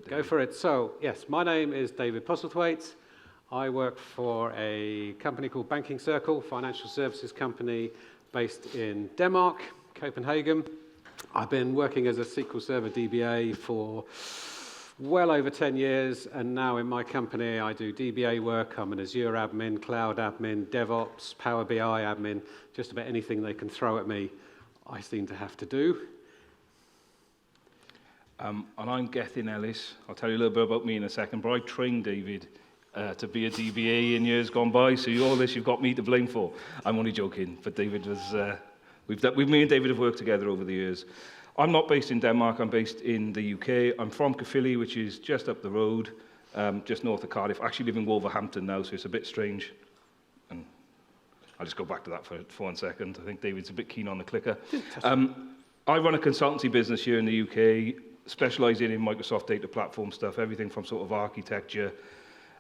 Go for it. So, yes, my name is David Postlethwaite. I work for a company called Banking Circle, financial services company based in Denmark, Copenhagen. I've been working as a SQL Server DBA for well over 10 years, and now in my company I do DBA work. I'm an Azure admin, cloud admin, DevOps, Power BI admin, just about anything they can throw at me, I seem to have to do. And I'm Gethyn Ellis. I'll tell you a little bit about me in a second, but I trained David to be a DBA in years gone by, so all this you've got me to blame for. I'm only joking, but David was, me and David have worked together over the years. I'm not based in Denmark, I'm based in the UK. I'm from Caerphilly, which is just up the road, just north of Cardiff. I actually live in Wolverhampton now, so it's a bit strange. And I'll just go back to that for 1 second. I think David's a bit keen on the clicker. I run a consultancy business here in the UK, specialising in Microsoft data platform stuff, everything from sort of architecture,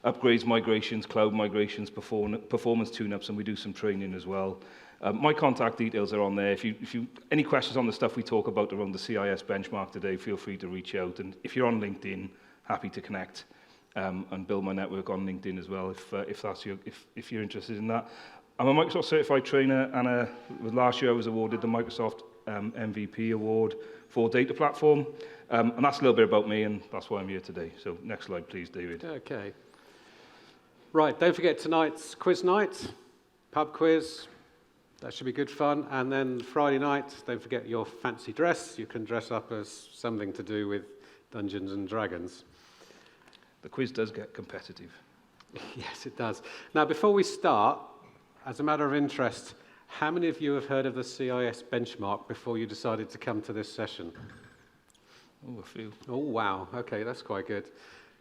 upgrades, migrations, cloud migrations, performance tune-ups, and we do some training as well. My contact details are on there. If you any questions on the stuff we talk about around the CIS benchmark today, feel free to reach out. And if you're on LinkedIn, happy to connect and build my network on LinkedIn as well, if you're interested in that. I'm a Microsoft certified trainer, and last year I was awarded the Microsoft MVP award for data platform. And that's a little bit about me, and that's why I'm here today. So next slide, please, David. Okay. Right, don't forget tonight's quiz night, pub quiz. That should be good fun. And then Friday night, don't forget your fancy dress. You can dress up as something to do with Dungeons and Dragons. The quiz does get competitive. Yes, it does. Now, before we start, as a matter of interest, how many of you have heard of the CIS benchmark before you decided to come to this session? Oh, a few. Oh, wow. Okay, that's quite good.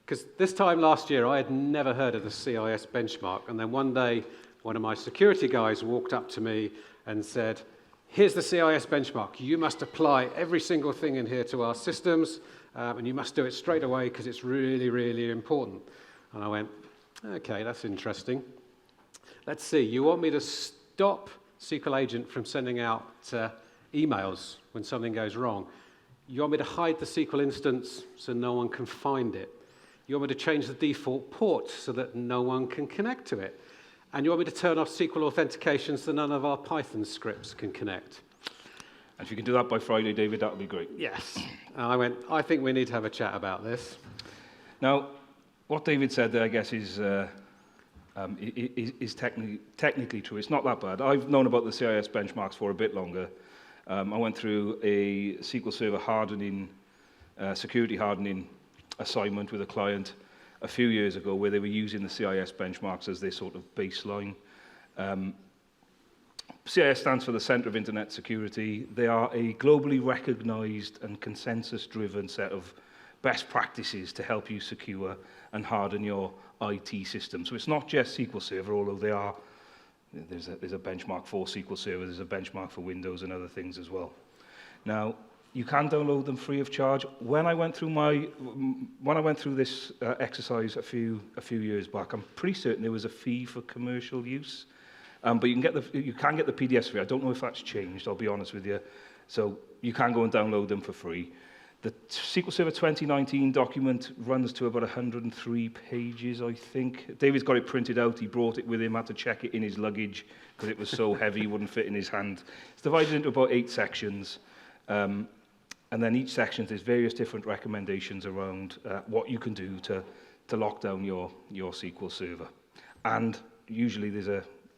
Because this time last year, I had never heard of the CIS benchmark. And then one day, one of my security guys walked up to me and said, here's the CIS benchmark. You must apply every single thing in here to our systems, and you must do it straight away because it's really, really important. And I went, okay, that's interesting. Let's see. You want me to stop SQL Agent from sending out emails when something goes wrong? You want me to hide the SQL instance so no one can find it? You want me to change the default port so that no one can connect to it? And you want me to turn off SQL authentication so none of our Python scripts can connect? And if you can do that by Friday, David, that would be great. Yes. And I went, I think we need to have a chat about this. Now, what David said there, I guess, is technically true. It's not that bad. I've known about the CIS benchmarks for a bit longer. I went through a SQL Server hardening, security hardening assignment with a client a few years ago where they were using the CIS benchmarks as their sort of baseline. CIS stands for the Center of Internet Security. They are a globally recognized and consensus-driven set of best practices to help you secure and harden your IT system. So it's not just SQL Server, although there's a benchmark for SQL Server, there's a benchmark for Windows and other things as well. Now, you can download them free of charge. When I went through this exercise a few years back, I'm pretty certain there was a fee for commercial use, but you can get the PDFs free. I don't know if that's changed, I'll be honest with you. So you can go and download them for free. The SQL Server 2019 document runs to about 103 pages, I think. David's got it printed out. He brought it with him, had to check it in his luggage because it was so heavy it wouldn't fit in his hand. It's divided into about 8 sections. And then each section, there's various different recommendations around what you can do to lock down your SQL Server. And usually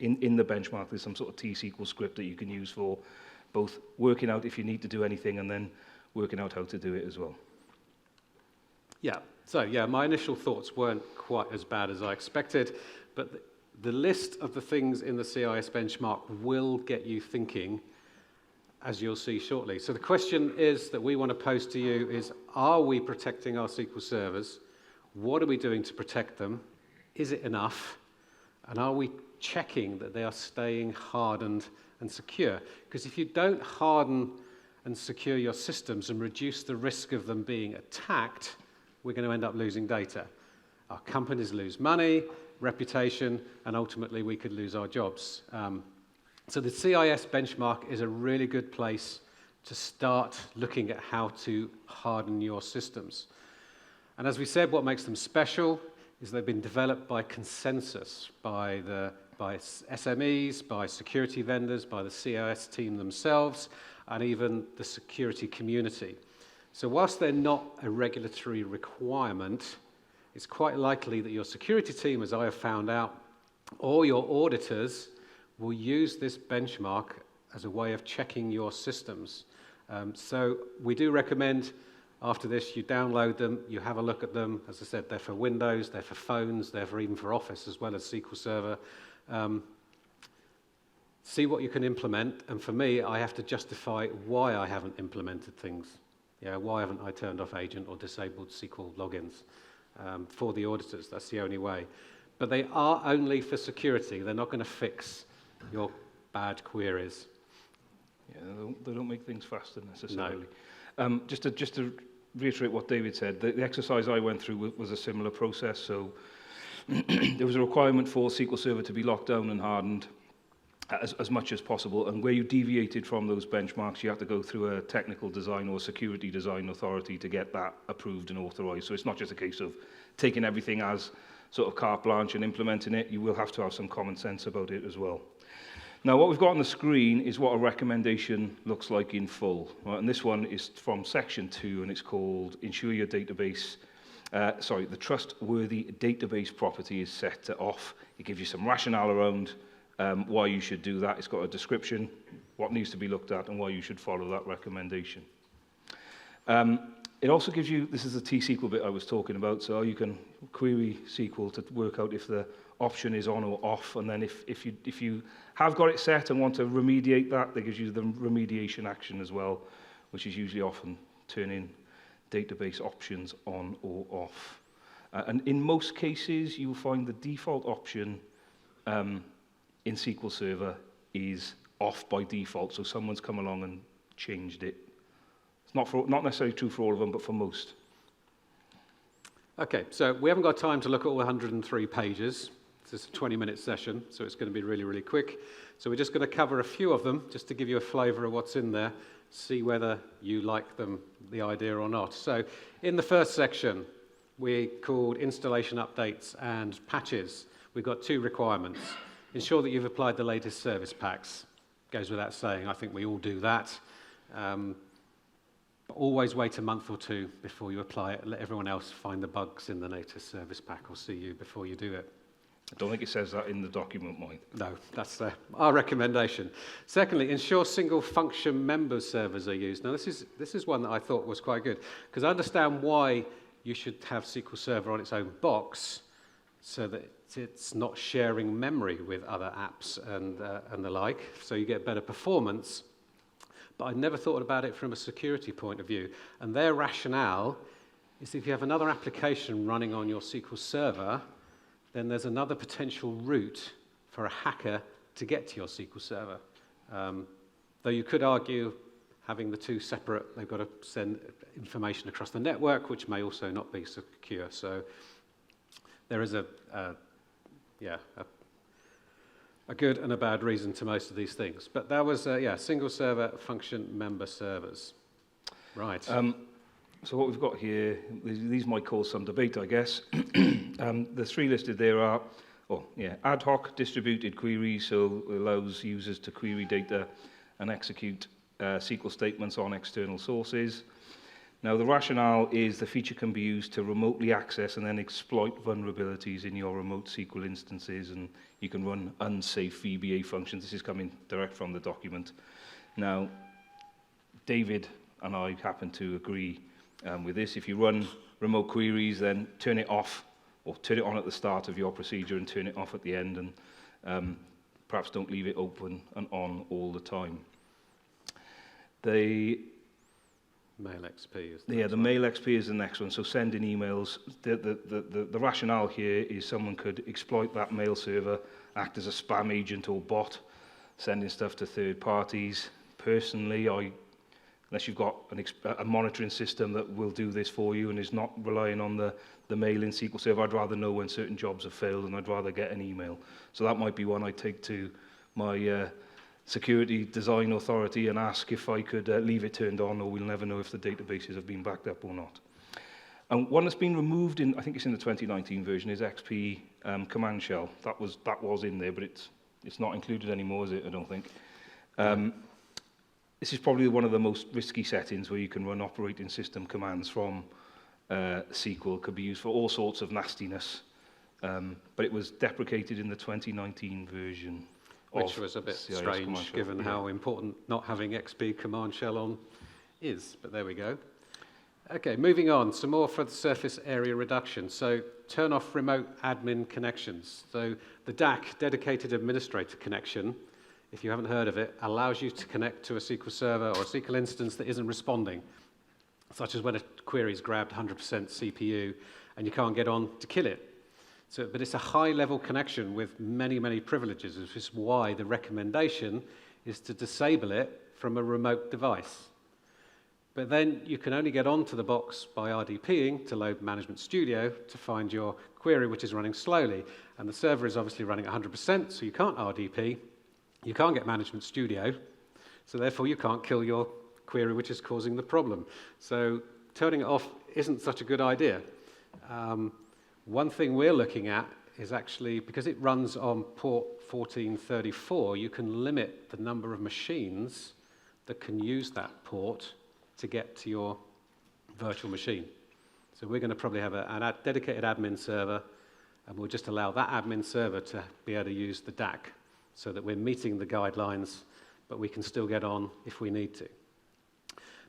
in the benchmark, there's some sort of T-SQL script that you can use for both working out if you need to do anything and then working out how to do it as well. Yeah, so yeah, my initial thoughts weren't quite as bad as I expected, but the list of the things in the CIS benchmark will get you thinking, as you'll see shortly. So the question is that we want to pose to you is, are we protecting our SQL servers? What are we doing to protect them? Is it enough? And are we checking that they are staying hardened and secure? Because if you don't harden and secure your systems and reduce the risk of them being attacked, we're going to end up losing data. Our companies lose money, reputation, and ultimately we could lose our jobs. So the CIS benchmark is a really good place to start looking at how to harden your systems. And as we said, what makes them special is they've been developed by consensus, by SMEs, by security vendors, by the CIS team themselves, and even the security community. So whilst they're not a regulatory requirement, it's quite likely that your security team, as I have found out, or your auditors will use this benchmark as a way of checking your systems. So we do recommend after this you download them, you have a look at them. As I said, they're for Windows, they're for phones, they're for even for Office as well as SQL Server. See what you can implement, and for me, I have to justify why I haven't implemented things. Yeah, why haven't I turned off agent or disabled SQL logins? For the auditors, that's the only way. But they are only for security. They're not going to fix your bad queries. Yeah, they don't make things faster necessarily. No. Just to reiterate what David said, the exercise I went through was a similar process. So there was a requirement for SQL Server to be locked down and hardened as much as possible. And where you deviated from those benchmarks, you have to go through a technical design or security design authority to get that approved and authorized. So it's not just a case of taking everything as sort of carte blanche and implementing it. You will have to have some common sense about it as well. Now, what we've got on the screen is what a recommendation looks like in full. Right? And this one is from section 2, and it's called Ensure your database, the trustworthy database property is set to off. It gives you some rationale around why you should do that. It's got a description, what needs to be looked at, and why you should follow that recommendation. It also gives you, this is the T-SQL bit I was talking about, so you can query SQL to work out if the option is on or off, and then if you have got it set and want to remediate that, that gives you the remediation action as well, which is usually often turning database options on or off. And in most cases, you will find the default option in SQL Server is off by default, so someone's come along and changed it. It's not necessarily true for all of them, but for most. Okay, so we haven't got time to look at all 103 pages. This is a 20-minute session, so it's going to be really, really quick. So we're just going to cover a few of them, just to give you a flavour of what's in there, see whether you like them, the idea or not. So in the first section, we called installation updates and patches. We've got 2 requirements. Ensure that you've applied the latest service packs. Goes without saying, I think we all do that. Always wait a month or 2 before you apply it. Let everyone else find the bugs in the latest service pack or see you before you do it. I don't think it says that in the document, Mike. No, that's our recommendation. Secondly, ensure single function member servers are used. Now, this is one that I thought was quite good, because I understand why you should have SQL Server on its own box, so that it's not sharing memory with other apps and the like, so you get better performance. But I never thought about it from a security point of view. And their rationale is if you have another application running on your SQL Server, then there's another potential route for a hacker to get to your SQL Server. Though you could argue having the 2 separate, they've got to send information across the network, which may also not be secure. So there is a good and a bad reason to most of these things. But that was, single server function member servers. Right. So what we've got here, these might cause some debate, I guess. The 3 listed there are, ad hoc distributed queries, so it allows users to query data and execute SQL statements on external sources. Now, the rationale is the feature can be used to remotely access and then exploit vulnerabilities in your remote SQL instances, and you can run unsafe VBA functions. This is coming direct from the document. Now, David and I happen to agree with this. If you run remote queries, then turn it off, or turn it on at the start of your procedure and turn it off at the end, and perhaps don't leave it open and on all the time. The Mail XP is the Mail XP is the next one. So sending emails. The rationale here is someone could exploit that mail server, act as a spam agent or bot, sending stuff to third parties. Personally, unless you've got a monitoring system that will do this for you and is not relying on the mail in SQL Server, I'd rather know when certain jobs have failed, and I'd rather get an email. So that might be one I'd take to my security design authority and ask if I could leave it turned on, or we'll never know if the databases have been backed up or not. And one that's been removed in, I think it's in the 2019 version, is XP Command Shell. That was in there, but it's not included anymore, is it? I don't think. This is probably one of the most risky settings where you can run operating system commands from SQL. Could be used for all sorts of nastiness. But it was deprecated in the 2019 version. Which was a bit CIS strange, given how important not having XP Command Shell on is. But there we go. Okay, moving on, some more for the surface area reduction. So turn off remote admin connections. So the DAC, Dedicated Administrator Connection, if you haven't heard of it, allows you to connect to a SQL Server or a SQL instance that isn't responding, such as when a query's grabbed 100% CPU and you can't get on to kill it. So, but it's a high-level connection with many, many privileges, which is why the recommendation is to disable it from a remote device. But then you can only get onto the box by RDPing to load Management Studio to find your query, which is running slowly. And the server is obviously running 100%, so you can't RDP. You can't get Management Studio, so therefore you can't kill your query, which is causing the problem. So turning it off isn't such a good idea. One thing we're looking at is actually, because it runs on port 1434, you can limit the number of machines that can use that port to get to your virtual machine. So we're going to probably have a dedicated admin server, and we'll just allow that admin server to be able to use the DAC so that we're meeting the guidelines, but we can still get on if we need to.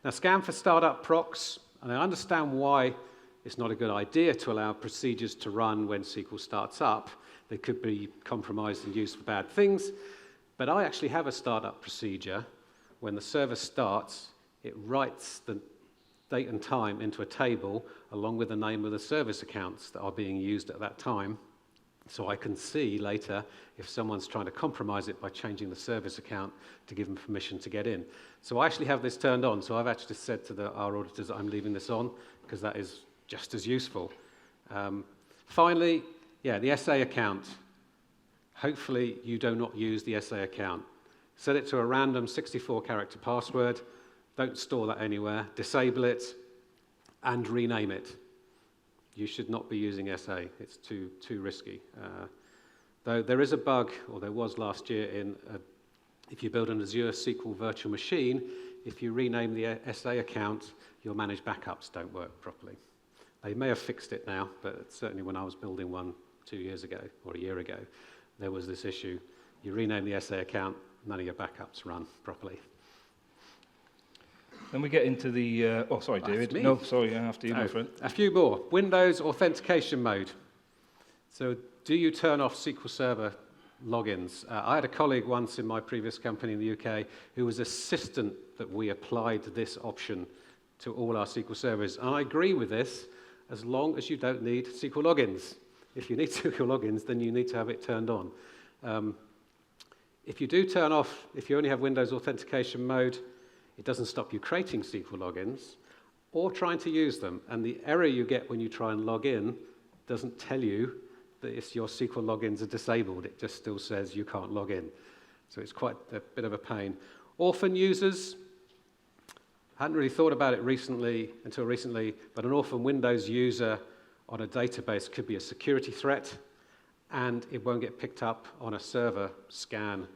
Now, scan for startup procs, and I understand why it's not a good idea to allow procedures to run when SQL starts up. They could be compromised and used for bad things, but I actually have a startup procedure. When the server starts, it writes the date and time into a table along with the name of the service accounts that are being used at that time, so I can see later if someone's trying to compromise it by changing the service account to give them permission to get in. So I actually have this turned on, so I've actually said to our auditors that I'm leaving this on because that is just as useful. Finally, the SA account. Hopefully you do not use the SA account. Set it to a random 64-character password. Don't store that anywhere. Disable it and rename it. You should not be using SA. It's too risky. Though there is a bug, or there was last year, if you build an Azure SQL virtual machine, if you rename the SA account, your managed backups don't work properly. They may have fixed it now, but certainly when I was building one 2 years ago or a year ago, there was this issue. You rename the SA account, none of your backups run properly. Then we get into the... oh, sorry, David. No, sorry, after you, my friend. A few more. Windows authentication mode. So do you turn off SQL Server logins? I had a colleague once in my previous company in the UK who was insistent that we applied this option to all our SQL servers. And I agree with this, as long as you don't need SQL logins. If you need SQL logins, then you need to have it turned on. If you do turn off, if you only have Windows authentication mode, it doesn't stop you creating SQL logins or trying to use them. And the error you get when you try and log in doesn't tell you that if your SQL logins are disabled. It just still says you can't log in. So it's quite a bit of a pain. Orphan users. I hadn't really thought about it until recently, but an orphan Windows user on a database could be a security threat, and it won't get picked up on a server scan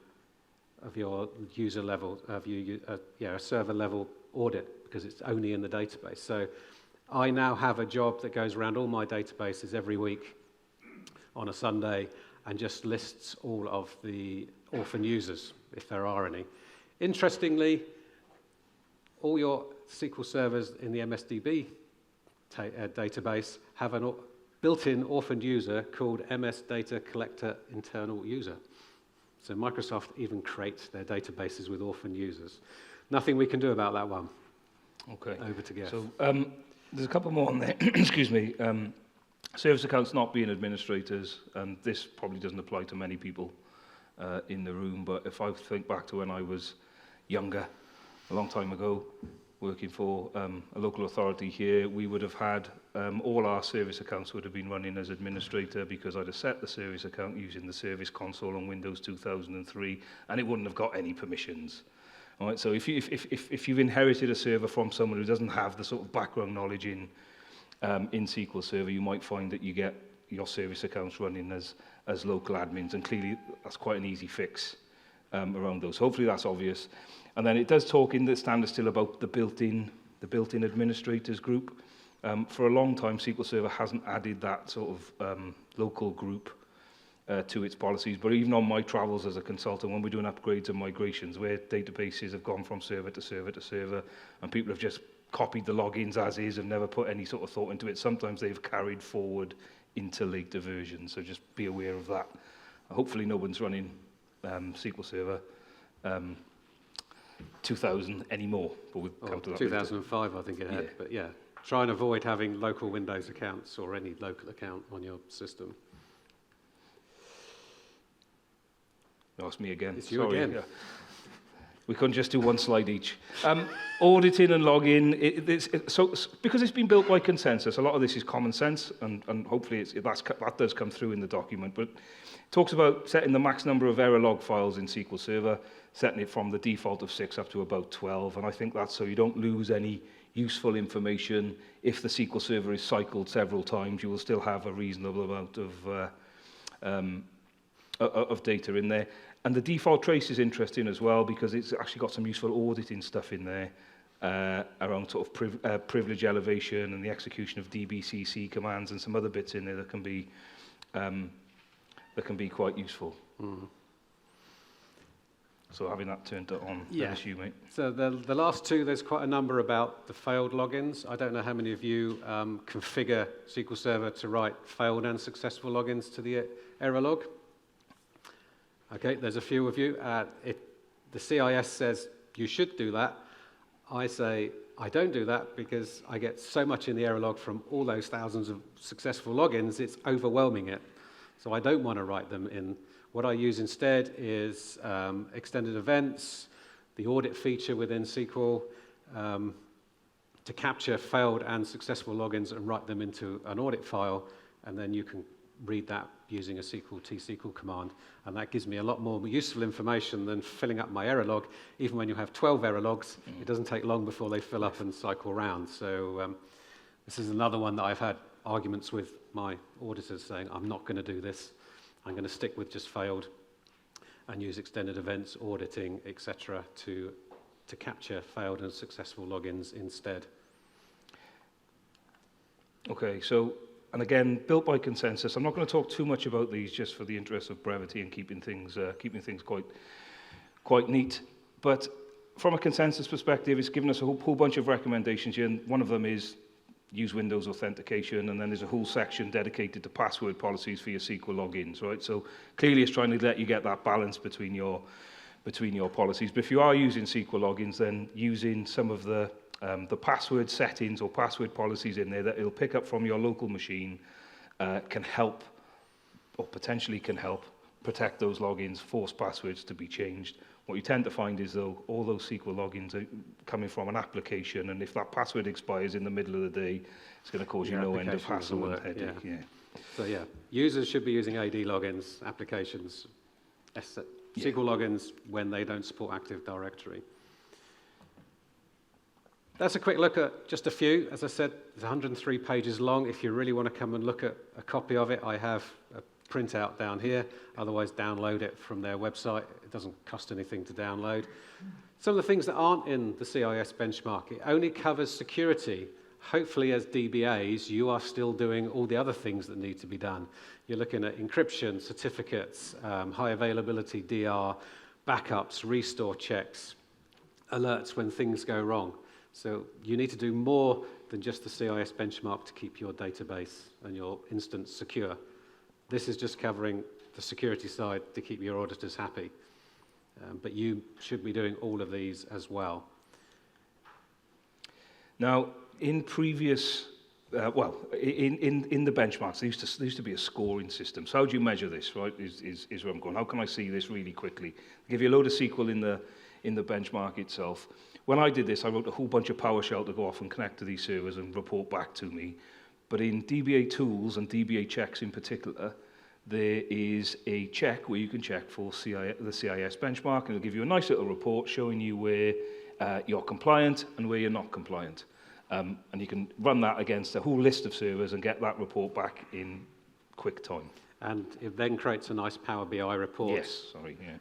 of your user level, a server level audit, because it's only in the database. So I now have a job that goes around all my databases every week on a Sunday and just lists all of the orphan users, if there are any. Interestingly, all your SQL servers in the MSDB database have a built-in orphaned user called MS Data Collector Internal User. So Microsoft even creates their databases with orphan users. Nothing we can do about that one. Okay. Over to Geth. So there's a couple more on there. Excuse me. Service accounts not being administrators, and this probably doesn't apply to many people in the room, but if I think back to when I was younger, a long time ago, working for a local authority here, we would have had all our service accounts would have been running as administrator because I'd have set the service account using the service console on Windows 2003, and it wouldn't have got any permissions. All right, so if you've inherited a server from someone who doesn't have the sort of background knowledge in in SQL Server, you might find that you get your service accounts running as local admins, and clearly that's quite an easy fix around those. Hopefully that's obvious. And then it does talk in the standard still about the built-in administrators group. For a long time, SQL Server hasn't added that sort of local group to its policies, but even on my travels as a consultant, when we're doing upgrades and migrations, where databases have gone from server to server to server, and people have just copied the logins as is and never put any sort of thought into it, sometimes they've carried forward into later versions, so just be aware of that. Hopefully no one's running SQL Server 2000 anymore, but we'll come to that 2005, I think it had, but yeah. Try and avoid having local Windows accounts or any local account on your system. Ask me again. It's you again. Yeah. We couldn't just do one slide each. Auditing and logging, because it's been built by consensus, a lot of this is common sense, and hopefully that does come through in the document, but it talks about setting the max number of error log files in SQL Server, setting it from the default of 6 up to about 12, and I think that's so you don't lose any useful information. If the SQL Server is cycled several times, you will still have a reasonable amount of data in there. And the default trace is interesting as well, because it's actually got some useful auditing stuff in there around sort of privilege elevation and the execution of DBCC commands and some other bits in there that can be quite useful. Mm. So having that turned on, that's you, mate. So the last two, there's quite a number about the failed logins. I don't know how many of you configure SQL Server to write failed and successful logins to the error log. Okay, there's a few of you. The CIS says you should do that. I say I don't do that because I get so much in the error log from all those thousands of successful logins, it's overwhelming it. So I don't want to write them in. What I use instead is extended events, the audit feature within SQL, to capture failed and successful logins and write them into an audit file, and then you can read that using a SQL T-SQL command, and that gives me a lot more useful information than filling up my error log. Even when you have 12 error logs, it doesn't take long before they fill up and cycle round. So this is another one that I've had arguments with my auditors saying, I'm not going to do this. I'm going to stick with just failed and use extended events, auditing, etc. to capture failed and successful logins instead. Okay, so, and again, built by consensus. I'm not going to talk too much about these just for the interest of brevity and keeping things quite neat. But from a consensus perspective, it's given us a whole bunch of recommendations here, and one of them is use Windows authentication, and then there's a whole section dedicated to password policies for your SQL logins, right? So clearly it's trying to let you get that balance between your policies. But if you are using SQL logins, then using some of the password settings or password policies in there that it'll pick up from your local machine can help, or potentially can help, protect those logins, force passwords to be changed. What you tend to find is, though, all those SQL logins are coming from an application, and if that password expires in the middle of the day, it's going to cause you no end of hassle and headache. Yeah. So yeah, users should be using AD logins, applications, SQL logins when they don't support Active Directory. That's a quick look at just a few. As I said, it's 103 pages long. If you really want to come and look at a copy of it, I have a printout down here. Otherwise, download it from their website. It doesn't cost anything to download. Some of the things that aren't in the CIS benchmark, it only covers security. Hopefully, as DBAs, you are still doing all the other things that need to be done. You're looking at encryption, certificates, high availability DR, backups, restore checks, alerts when things go wrong. So you need to do more than just the CIS benchmark to keep your database and your instance secure. This is just covering the security side to keep your auditors happy. But you should be doing all of these as well. Now, in previous, in the benchmarks, there used to be a scoring system. So how do you measure this, right, is where I'm going. How can I see this really quickly? I'll give you a load of SQL in the benchmark itself. When I did this, I wrote a whole bunch of PowerShell to go off and connect to these servers and report back to me. But in DBA tools and DBA checks in particular, there is a check where you can check for the CIS benchmark, and it'll give you a nice little report showing you where you're compliant and where you're not compliant. And you can run that against a whole list of servers and get that report back in quick time. And it then creates a nice Power BI report. Yes, sorry, yeah.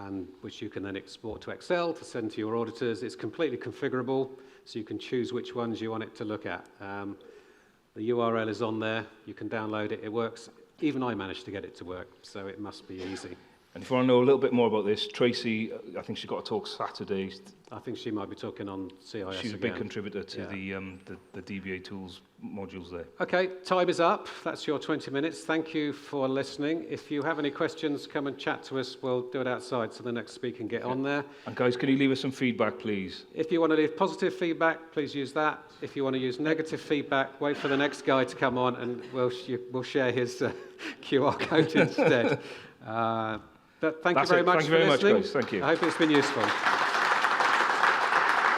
And which you can then export to Excel to send to your auditors. It's completely configurable, so you can choose which ones you want it to look at. The URL is on there. You can download it. It works. Even I managed to get it to work, so it must be easy. And if you want to know a little bit more about this, Tracy, I think she's got a talk Saturday. I think she might be talking on CIS She's a again. big contributor to the DBA tools modules there. Okay, time is up. That's your 20 minutes. Thank you for listening. If you have any questions, come and chat to us. We'll do it outside so the next speaker can get on there. And guys, can you leave us some feedback, please? If you want to leave positive feedback, please use that. If you want to use negative feedback, wait for the next guy to come on and we'll share his QR code instead. But thank you very much for listening. Guys. Thank you. I hope it's been useful.